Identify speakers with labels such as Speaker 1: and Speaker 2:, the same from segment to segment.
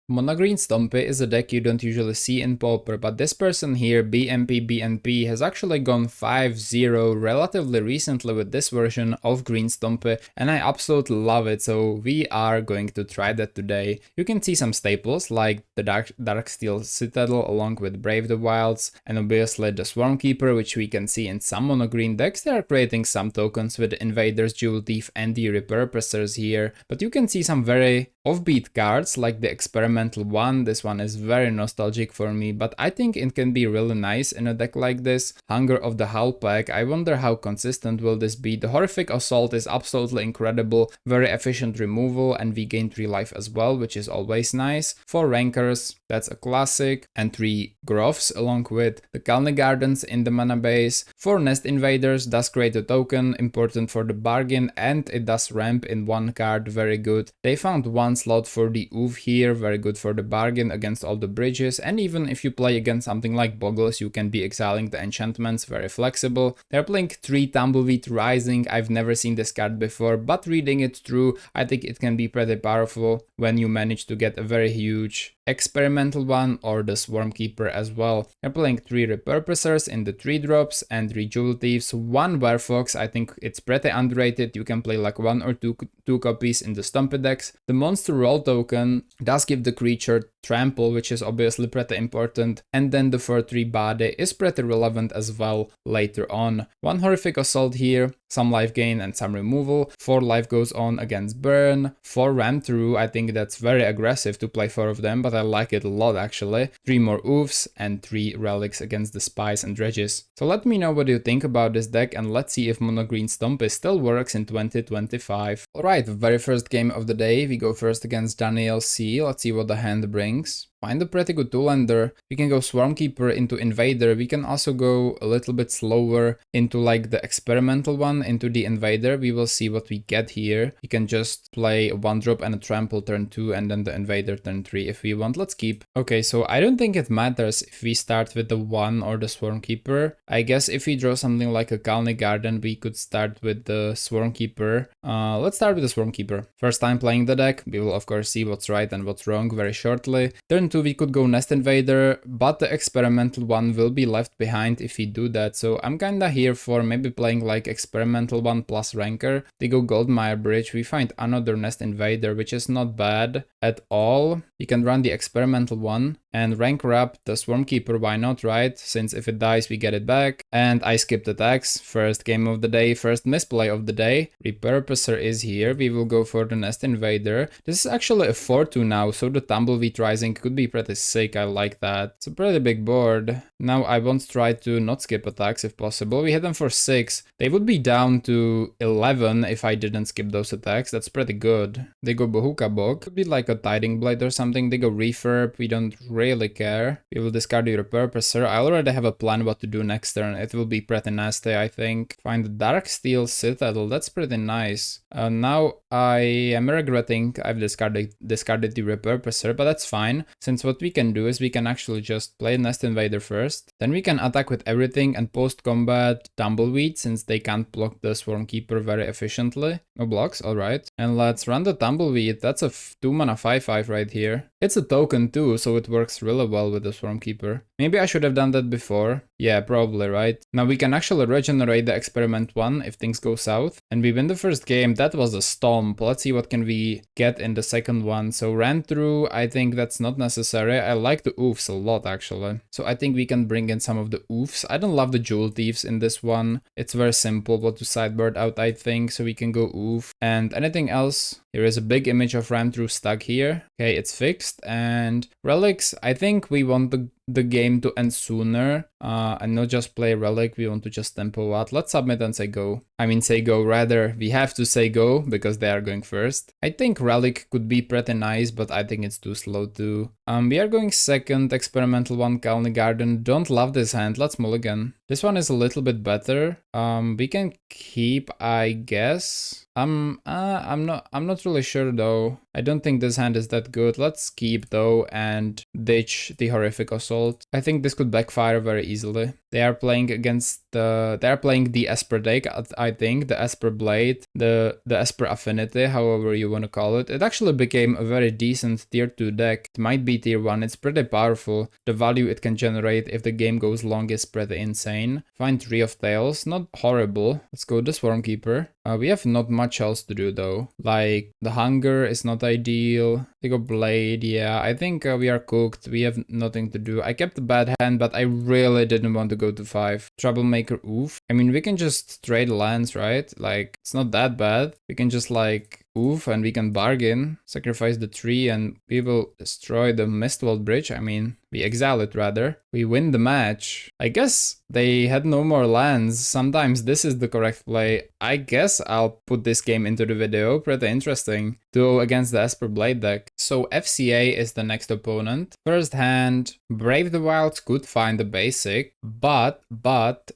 Speaker 1: Mono Green Stompy is a deck you don't usually see in Pauper, but this person here, BNP, has actually gone 5-0 relatively recently with this version of Green Stompy, and I absolutely love it, so we are going to try that today. You can see some staples like the Darksteel Citadel along with Brave the Wilds, and obviously the Swarmkeeper, which we can see in some Mono Green decks. They are creating some tokens with Invaders, Jewel Thief, and the Repurposers here, but you can see some very offbeat cards like the Experimental one. This one is very nostalgic for me, but I think it can be really nice in a deck like this. Hunger of the Howlpack, I wonder how consistent will this be. The Horrific Assault is absolutely incredible, very efficient removal, and we gain 3 life as well, which is always nice. 4 Rankers, that's a classic, and 3 Groffs along with the Kalni Gardens in the mana base. 4 Nest Invaders does create a token, important for the bargain, and it does ramp in 1 card, very good. They found 1 slot for the Oof here, very good for the bargain against all the bridges, and even if you play against something like Boggles, you can be exiling the enchantments, very flexible. They're playing 3 Tumbleweed Rising. I've never seen this card before, but reading it through, I think it can be pretty powerful when you manage to get a very huge Experimental one or the Swarmkeeper as well. They're playing 3 Repurposers in the 3 drops and 3 Jewel Thieves, 1 Werewolf. I think it's pretty underrated. You can play like 1 or 2 copies in the Stompy decks. The Monster Roll token does give the creature trample, which is obviously pretty important, and then the 4-3 body is pretty relevant as well later on. 1 Horrific Assault here, some life gain and some removal. 4 life goes on against burn. 4 ram through, I think that's very aggressive to play 4 of them, but I like it a lot actually. 3 more oofs and 3 relics against the spies and dredges. So let me know what you think about this deck, and let's see if Mono Green Stompy still works in 2025. Alright, very first game of the day, we go first against Daniel C. Let's see what the hand brings. Find a pretty good 2-lander. We can go Swarmkeeper into Invader. We can also go a little bit slower into like the Experimental one, into the Invader. We will see what we get here. We can just play a 1-drop and a Trample turn 2 and then the Invader turn 3 if we want. Let's keep. Okay, so I don't think it matters if we start with the 1 or the Swarmkeeper. I guess if we draw something like a Kalni Garden, we could start with the Swarmkeeper. Let's start with the Swarmkeeper. First time playing the deck. We will of course see what's right and what's wrong very shortly. Turn 2 we could go Nest Invader, but the Experimental one will be left behind if we do that, so I'm kinda here for maybe playing like Experimental one plus Ranker. They go Goldmire Bridge, we find another Nest Invader, which is not bad at all. You can run the Experimental one and Ranker up the Swarmkeeper, why not, right? Since if it dies we get it back. And I skipped attacks. First game of the day, first misplay of the day. Repurposer is here, we will go for the Nest Invader. This is actually a 4-2 now, so the Tumbleweed Rising could be pretty sick, I like that. It's a pretty big board. Now I want to try to not skip attacks if possible. We hit them for 6. They would be down to 11 if I didn't skip those attacks. That's pretty good. They go Bohuka Bog. Could be like a Tiding Blade or something. They go Refurb. We don't really care. We will discard the Repurposer. I already have a plan what to do next turn. It will be pretty nasty, I think. Find the Darksteel Citadel. That's pretty nice. Now I am regretting I've discarded the Repurposer, but that's fine. Since what we can do is we can actually just play Nest Invader first, then we can attack with everything and post-combat Tumbleweed since they can't block the Swarmkeeper very efficiently. No blocks, alright. And let's run the Tumbleweed. That's a 2-mana 5-5 right here. It's a token too, so it works really well with the Swarmkeeper. Maybe I should have done that before. Yeah, probably, right? Now we can actually regenerate the Experiment one if things go south. And we win the first game. That was a stomp. Let's see what can we get in the second one. So ran through, I think that's not necessary. I like the oofs a lot actually. So I think we can bring in some of the oofs. I don't love the Jewel Thieves in this one. It's very simple what to sideboard out, I think. So we can go oof. And anything else? Here is a big image of Ram through stuck here. Okay, it's fixed. And relics, I think we want the game to end sooner and not just play relic. We want to just tempo out. Let's submit and say go. I mean say go, rather we have to say go because they are going first. I think relic could be pretty nice, but I think it's too slow too. We are going second, Experimental one, Kalni Garden. Don't love this hand, let's mulligan. This one is a little bit better. We can keep, I guess. I'm not really sure though. I don't think this hand is that good. Let's keep though and ditch the Horrific Assault. I think this could backfire very easily. They are playing the Esper deck, I think, the Esper Blade, the Esper Affinity, however you want to call it. It actually became a very decent tier 2 deck. It might be tier 1, it's pretty powerful. The value it can generate if the game goes long is pretty insane. Find 3 of Tails, not horrible. Let's go the Swarmkeeper. We have not much else to do though. Like, the Hunger is not ideal. They go Blade, yeah, I think we are cooked. We have nothing to do. I kept a bad hand, but I really didn't want to go to 5. Troublemaker, oof. I mean, we can just trade lands, right? Like, it's not that bad. We can just like, oof, and we can bargain, sacrifice the tree, and we will destroy the Mistwall Bridge. I mean, we exile it rather. We win the match. I guess they had no more lands. Sometimes this is the correct play. I guess I'll put this game into the video. Pretty interesting. Duo against the Esper Blade deck. So FCA is the next opponent. First hand, Brave the Wilds could find the basic, but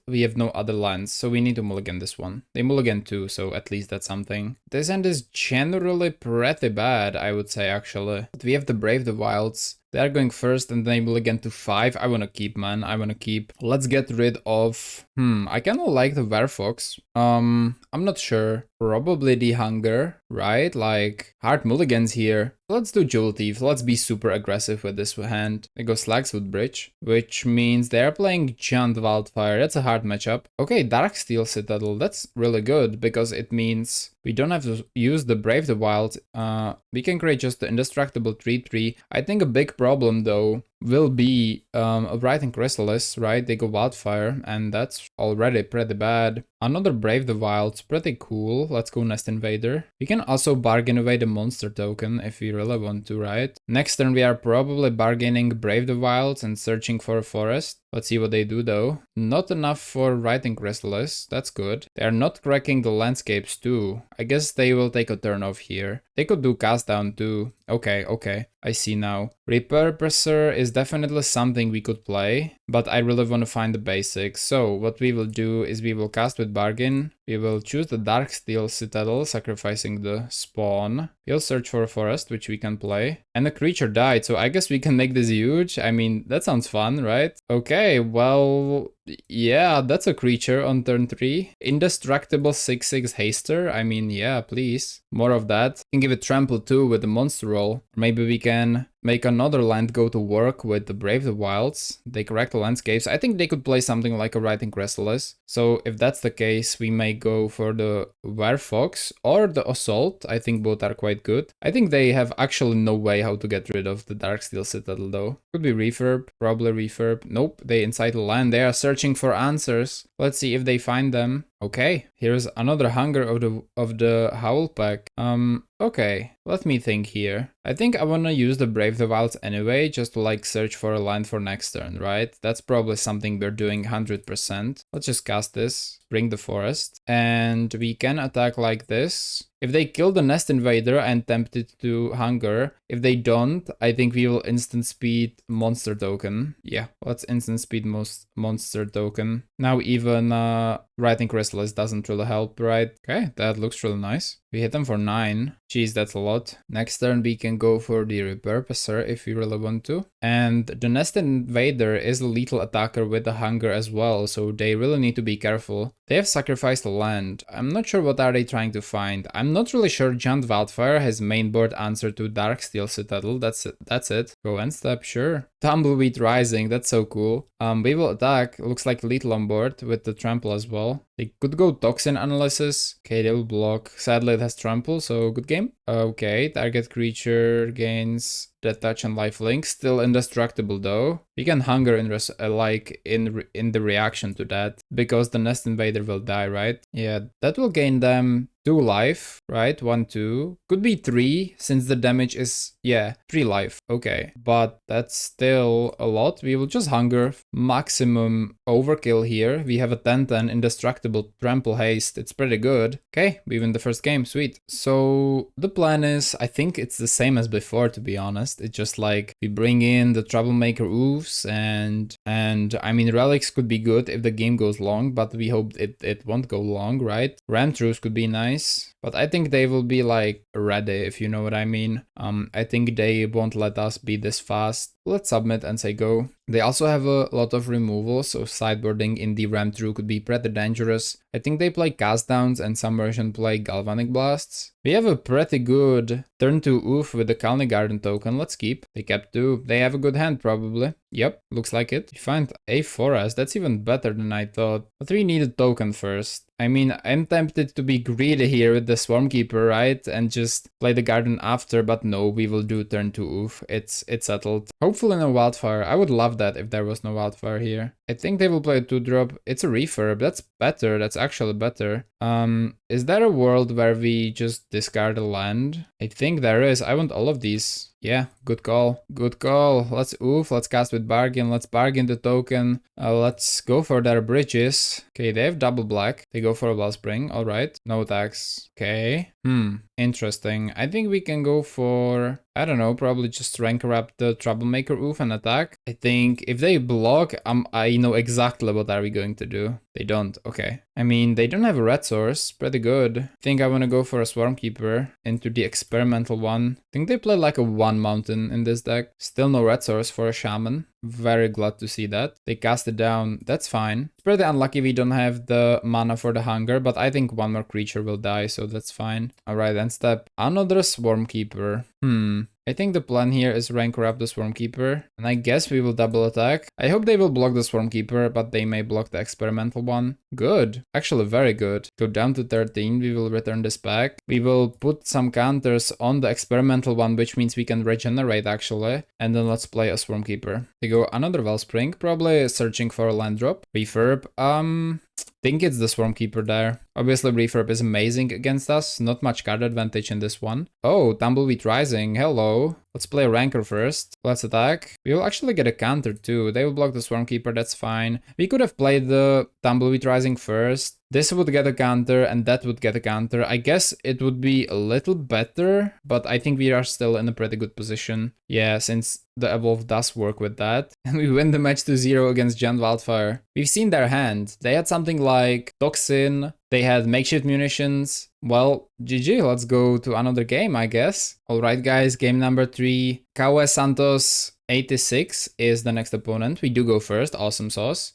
Speaker 1: we have no other lands, so we need to mulligan this one. They mulligan too, so at least that's something. This hand is generally pretty bad, I would say, actually. But we have the Brave the Wilds. They are going first and then mulligan to 5. I want to keep, man. I want to keep. Let's get rid of... I kind of like the Werewolf. I'm not sure. Probably the Hunger, right? Like, hard mulligans here. Let's do Jewel Thief. Let's be super aggressive with this hand. They go Slagswood Bridge, which means they're playing Giant Wildfire. That's a hard matchup. Okay, Darksteel Citadel. That's really good because it means we don't have to use the Brave the Wild. We can create just the Indestructible 3/3. I think a big problem though will be a Writhing Chrysalis, right? They go Wildfire, and that's already pretty bad. Another Brave the Wilds, pretty cool. Let's go Nest Invader. We can also bargain away the monster token if we really want to, right? Next turn we are probably bargaining Brave the Wilds and searching for a forest. Let's see what they do though. Not enough for Writhing Chrysalis, that's good. They are not cracking the landscapes too. I guess they will take a turn off here. They could do Cast Down too. Okay, I see now. Repurposer is definitely something we could play, but I really want to find the basics. So what we will do is we will cast with Bargain. We will choose the Darksteel Citadel, sacrificing the spawn. We'll search for a forest, which we can play. And the creature died, so I guess we can make this huge. I mean, that sounds fun, right? Okay, well, yeah, that's a creature on turn 3. Indestructible 6/6 Haster. I mean, yeah, please. More of that. We can give it Trample too with the monster roll. Maybe we can make another land go to work with the Brave the Wilds. They correct the landscapes. I think they could play something like a Writhing Chrysalis. So if that's the case, we may go for the Werewolf or the Assault. I think both are quite good. I think they have actually no way how to get rid of the Darksteel Citadel though. Could be Refurb, probably Refurb. Nope, they inside the land. They are searching for answers. Let's see if they find them. Okay, here's another Hunger of the Howlpack. Okay, let me think here. I think I wanna use the Brave the Wilds anyway, just to like search for a land for next turn, right? That's probably something we're doing 100%. Let's just cast this, bring the forest, and we can attack like this. If they kill the Nest Invader and tempt it to Hunger, if they don't, I think we will instant speed Monster Token. Yeah, let's instant speed Monster Token. Now even Writhing Chrysalis doesn't really help, right? Okay, that looks really nice. We hit them for 9. Jeez, that's a lot. Next turn we can go for the Repurposer if we really want to. And the Nest Invader is a lethal attacker with the Hunger as well, so they really need to be careful. They have sacrificed a land. I'm not sure what are they trying to find. I'm not really sure Giant Wildfire has mainboard answer to Darksteel Citadel. That's it. Go end step, sure. Tumbleweed Rising, that's so cool. We will attack. Looks like lethal on board with the trample as well. They could go Toxin Analysis. Okay, they will block. Sadly it has trample, so good game. Okay, target creature gains Death Touch and Lifelink. Still indestructible though. We can Hunger in the reaction to that, because the Nest Invader will die, right? Yeah, that will gain them 2 life, right? 1, 2. Could be 3, since the damage is, yeah, 3 life. Okay, but that's still a lot. We will just Hunger. Maximum overkill here. We have a 10/10 indestructible trample haste. It's pretty good. Okay, we win the first game. Sweet. So the plan is, I think it's the same as before, to be honest. It's just like we bring in the Troublemaker Oofs and I mean, Relics could be good if the game goes long, but we hope it won't go long, right? Ram Truce could be nice. but I think they will be like ready, if you know what I mean. I think they won't let us be this fast. Let's submit and say go. They also have a lot of removal, so sideboarding in the ramp through could be pretty dangerous. I think they play cast downs and some version play galvanic blasts. We have a pretty good turn 2 oof with the Kalni Garden token. Let's keep. They kept 2. They have a good hand probably. Yep, looks like it. We find a forest. That's even better than I thought. But we need a token first. I mean, I'm tempted to be greedy here with the Swarmkeeper, right? And just play the garden after, but no, we will do turn 2 oof. It's settled. Hopefully no Wildfire. I would love that if there was no Wildfire here. I think they will play a 2-drop. It's a refurb. That's better. That's actually better. Is there a world where we just discard a land? I think there is. I want all of these. Yeah, good call. Good call. Let's oof. Let's cast with bargain. Let's bargain the token. Let's go for their bridges. Okay, they have double black. They go for a Wellspring. All right. No attacks. Okay. Interesting. I think we can go for, I don't know, probably just rank wrap the Troublemaker oof and attack. I think if they block, I know exactly what are we going to do. They don't. Okay. I mean, they don't have a red source. Pretty good. I think I want to go for a Swarmkeeper into the experimental one. I think they play like a 1 mountain in this deck. Still no red source for a shaman. Very glad to see that. They cast it down. That's fine. It's pretty unlucky we don't have the mana for the hunger, but I think one more creature will die, so that's fine. Alright, end step. Another Swarmkeeper. I think the plan here is rank wrap the Swarmkeeper, and I guess we will double attack. I hope they will block the Swarmkeeper, but they may block the experimental one. Good. Actually, very good. Go down to 13, we will return this back. We will put some counters on the experimental one, which means we can regenerate actually, and then let's play a Swarmkeeper. They go another Wellspring, probably searching for a land drop. Refurb, think it's the Swarmkeeper there. Obviously, Refurb is amazing against us. Not much card advantage in this one. Oh, Tumbleweed Rising. Hello. Let's play a Rancor first. Let's attack. We will actually get a counter too. They will block the Swarmkeeper. That's fine. We could have played the Tumbleweed Rising first. This would get a counter and that would get a counter. I guess it would be a little better, but I think we are still in a pretty good position. Yeah, since the Evolve does work with that. And we win the match 2-0 against Giant Wildfire. We've seen their hand. They had something like Toxin. They had makeshift munitions. Well, GG, let's go to another game, I guess. Alright guys, game number 3. Kawe Santos 86 is the next opponent. We do go first, awesome sauce.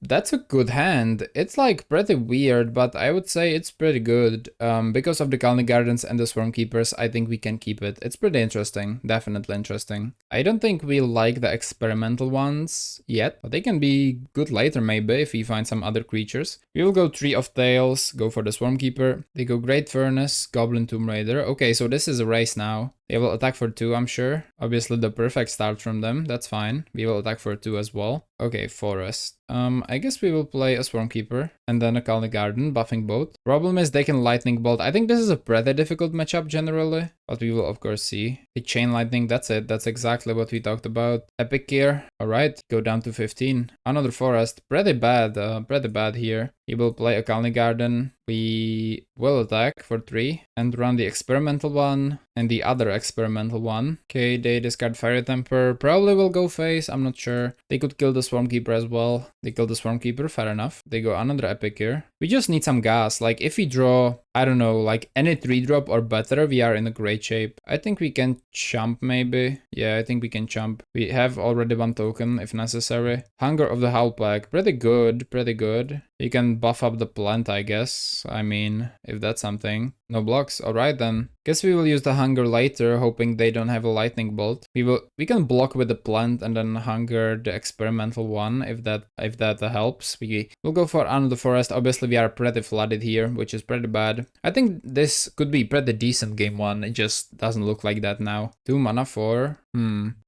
Speaker 1: That's a good hand. It's like pretty weird, but I would say it's pretty good. Because of the Kalni Gardens and the Swarmkeepers, I think we can keep it. It's pretty interesting, definitely interesting. I don't think we like the experimental ones yet, but they can be good later maybe if we find some other creatures. We will go 3 of Tails, go for the Swarmkeeper. They go Great Furnace, Goblin Tomb Raider. Okay, so this is a race now. They will attack for 2, I'm sure. Obviously the perfect start from them, that's fine. We will attack for 2 as well. Okay, Forest. I guess we will play a Swarmkeeper and then a Kalni Garden, buffing both. Problem is they can Lightning Bolt. I think this is a pretty difficult matchup generally, but we will of course see. The Chain Lightning, that's it. That's exactly what we talked about. Epic here. Alright, go down to 15. Another Forest. Pretty bad here. He will play a Kalni Garden. We will attack for 3 and run the experimental one and the other experimental one. Okay, they discard Fire Temper. Probably will go face, I'm not sure. They could kill the Swarmkeeper as well. They kill the Swarmkeeper, fair enough. They go another Epic here. We just need some gas. Like if we draw, I don't know, like any 3-drop or better, we are in a great shape. I think we can chump maybe. Yeah, I think we can chump. We have already 1 token if necessary. Hunger of the Howlpack, pretty good, pretty good. You can buff up the plant, I guess. I mean, if that's something. No blocks, alright then. Guess we will use the hunger later, hoping they don't have a lightning bolt. We can block with the plant and then hunger the experimental one if that helps. We will go for another forest. Obviously we are pretty flooded here, which is pretty bad. I think this could be pretty decent game 1. It just doesn't look like that now. 2 mana for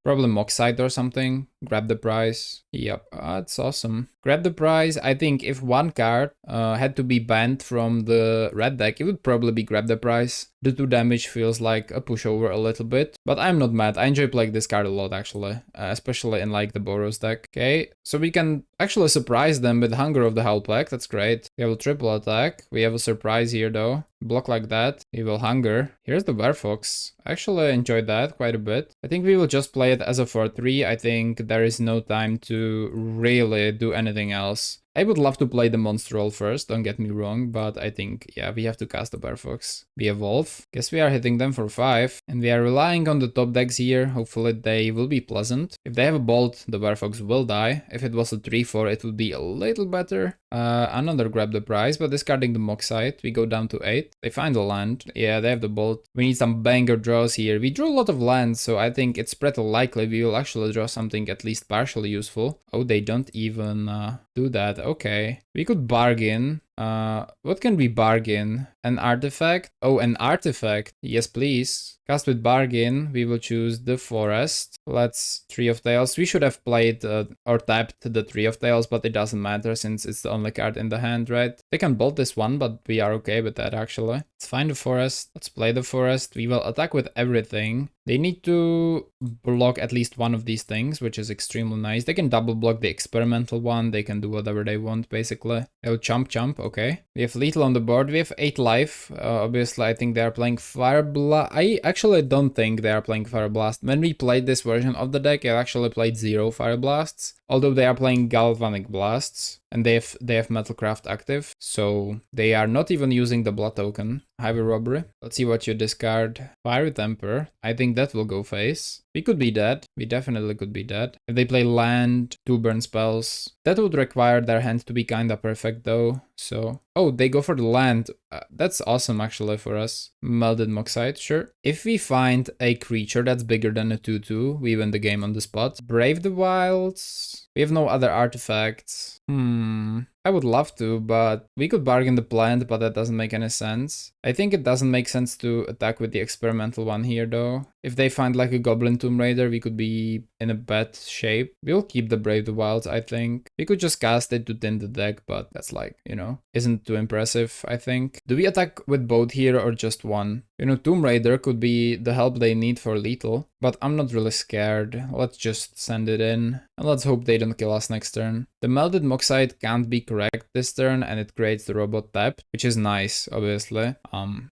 Speaker 1: probably Moxite or something. Grab the prize. Yep, that's awesome. Grab the prize. I think if 1 card had to be banned from the red deck, it would probably be Grab the prize. The 2 damage feels like a pushover a little bit, but I'm not mad. I enjoy playing this card a lot actually, especially in like the Boros deck. Okay, so we can actually surprise them with Hunger of the Howlpack. That's great. We have a triple attack. We have a surprise here though. Block like that. We will hunger. Here's the Werewolf. I actually enjoyed that quite a bit. I think we will just play it as a 4-3. I think there is no time to really do anything else. I would love to play the monster roll first, don't get me wrong, but I think, yeah, we have to cast the Bearfox. We evolve. Guess we are hitting them for 5, and we are relying on the top decks here. Hopefully they will be pleasant. If they have a Bolt, the Bearfox will die. If it was a 3-4, it would be a little better. Another grab the prize, but discarding the Moxite, we go down to 8. They find a land. Yeah, they have the Bolt. We need some banger draws here. We drew a lot of lands, so I think it's pretty likely we will actually draw something at least partially useful. Oh, they don't even do that. Okay. We could bargain. What can we bargain? An artifact? Oh, an artifact. Yes, please. Cast with bargain. We will choose the forest. Let's Three of Tails. We should have played or tapped the Three of Tails, but it doesn't matter since it's the only card in the hand, right? They can bolt this one, but we are okay with that actually. Let's find the forest. Let's play the forest. We will attack with everything. They need to block at least one of these things, which is extremely nice. They can double block the experimental one. They can do whatever they want, basically. They'll chump, okay. We have lethal on the board. We have 8 life. Obviously, I think they are playing Fire Blast. I actually don't think they are playing Fire Blast. When we played this version of the deck, I actually played 0 Fire Blasts. Although they are playing Galvanic Blasts. And they have Metalcraft active, so they are not even using the blood token. Highway Robbery. Let's see what you discard. Fiery Temper. I think that will go face. We could be dead. We definitely could be dead. If they play land, 2 burn spells, that would require their hand to be kinda perfect though. So, oh, they go for the land. That's awesome actually for us. Melded Moxite, sure. If we find a creature that's bigger than a 2/2, we win the game on the spot. Brave the Wilds. We have no other artifacts. I would love to, but we could bargain the plant, but that doesn't make any sense. I think it doesn't make sense to attack with the experimental one here though. If they find like a Goblin Tomb Raider, we could be in a bad shape. We'll keep the Brave the Wilds, I think. We could just cast it to thin the deck, but that's like, you know, isn't too impressive, I think. Do we attack with both here or just one? You know, Tomb Raider could be the help they need for lethal, but I'm not really scared. Let's just send it in, and let's hope they don't kill us next turn. The Melded Moxite can't be correct this turn, and it creates the robot tap, which is nice, obviously.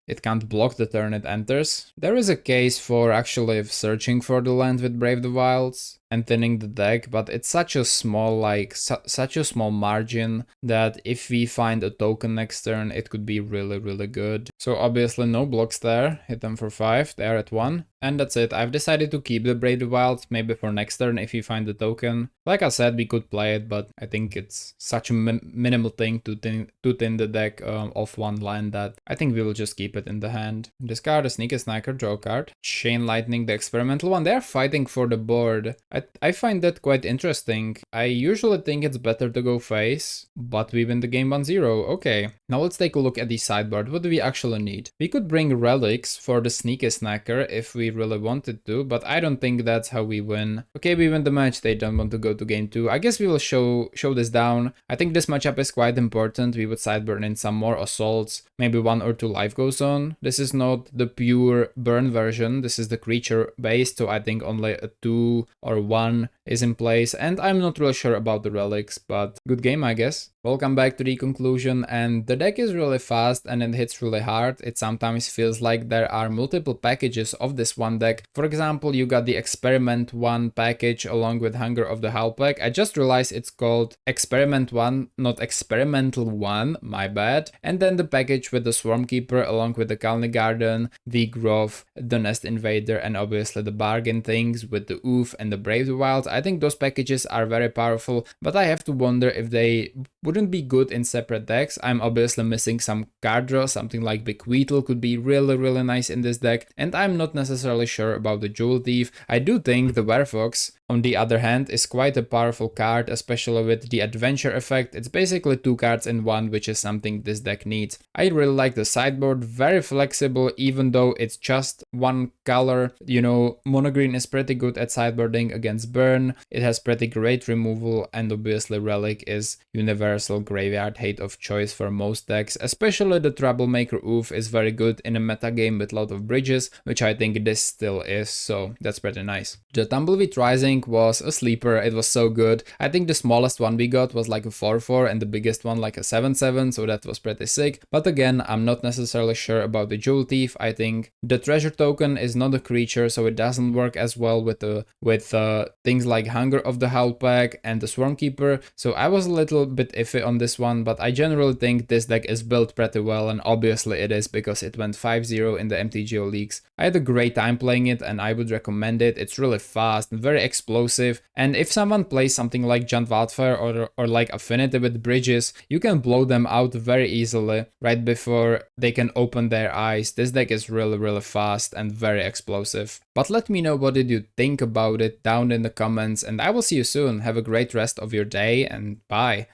Speaker 1: It can't block the turn it enters. There is a case for actually searching for the land with Brave the Wilds and thinning the deck, but it's such a small, like, such a small margin that if we find a token next turn, it could be really, really good. So obviously no blocks there, hit them for 5, they are at 1. And that's it. I've decided to keep the Brave the Wild, maybe for next turn if we find the token. Like I said, we could play it, but I think it's such a minimal thing to thin the deck of one land that I think we will just keep it in the hand. Discard a Sneaky Snacker, draw a card. Chain Lightning, the experimental one. They're fighting for the board. I find that quite interesting. I usually think it's better to go face, but we win the game 1-0. Okay, now let's take a look at the sideboard. What do we actually need? We could bring relics for the Sneaky Snacker if we really wanted to, but I don't think that's how we win. Okay, we win the match. They don't want to go to game 2. I guess we will show this down. I think this matchup is quite important. We would sideboard in some more assaults. Maybe 1 or 2 life goes on. This is not the pure burn version. This is the creature based, so I think only a 2 or 1 is in place, and I'm not really sure about the relics, but good game, I guess. Welcome back to the conclusion, and the deck is really fast and it hits really hard. It sometimes feels like there are multiple packages of this one deck. For example, you got the Experiment 1 package along with Hunger of the Howlpack. I just realized it's called Experiment 1, not Experimental 1, my bad. And then the package with the Swarmkeeper along with the Colony Garden, the Grove, the Nest Invader, and obviously the bargain things with the Oof and the Brave the Wild. I think those packages are very powerful, but I have to wonder if they wouldn't be good in separate decks. I'm obviously missing some card draw. Something like Bequeathal could be really, really nice in this deck, and I'm not necessarily sure about the Jewel Thief. I do think the Werefox, on the other hand, is quite a powerful card, especially with the adventure effect. It's basically 2 cards in 1, which is something this deck needs. I really like the sideboard, very flexible, even though it's just 1 color. You know, mono green is pretty good at sideboarding against burn. It has pretty great removal, and obviously Relic is universal graveyard hate of choice for most decks. Especially the Troublemaker Oof is very good in a meta game with a lot of bridges, which I think this still is, so that's pretty nice. The Tumbleweed Rising was a sleeper. It was so good. I think the smallest one we got was like a 4/4 and the biggest one like a 7/7, so that was pretty sick. But again, I'm not necessarily sure about the Jewel Thief. I think the treasure token is not a creature, so it doesn't work as well with things like Hunger of the Howlpack and the Swarmkeeper, so I was a little bit iffy iffy on this one, but I generally think this deck is built pretty well, and obviously it is because it went 5-0 in the MTGO leagues. I had a great time playing it and I would recommend it. It's really fast and very explosive, and if someone plays something like Giant Wildfire or like Affinity with bridges, you can blow them out very easily right before they can open their eyes. This deck is really fast and very explosive. But let me know what did you think about it down in the comments, and I will see you soon. Have a great rest of your day and bye.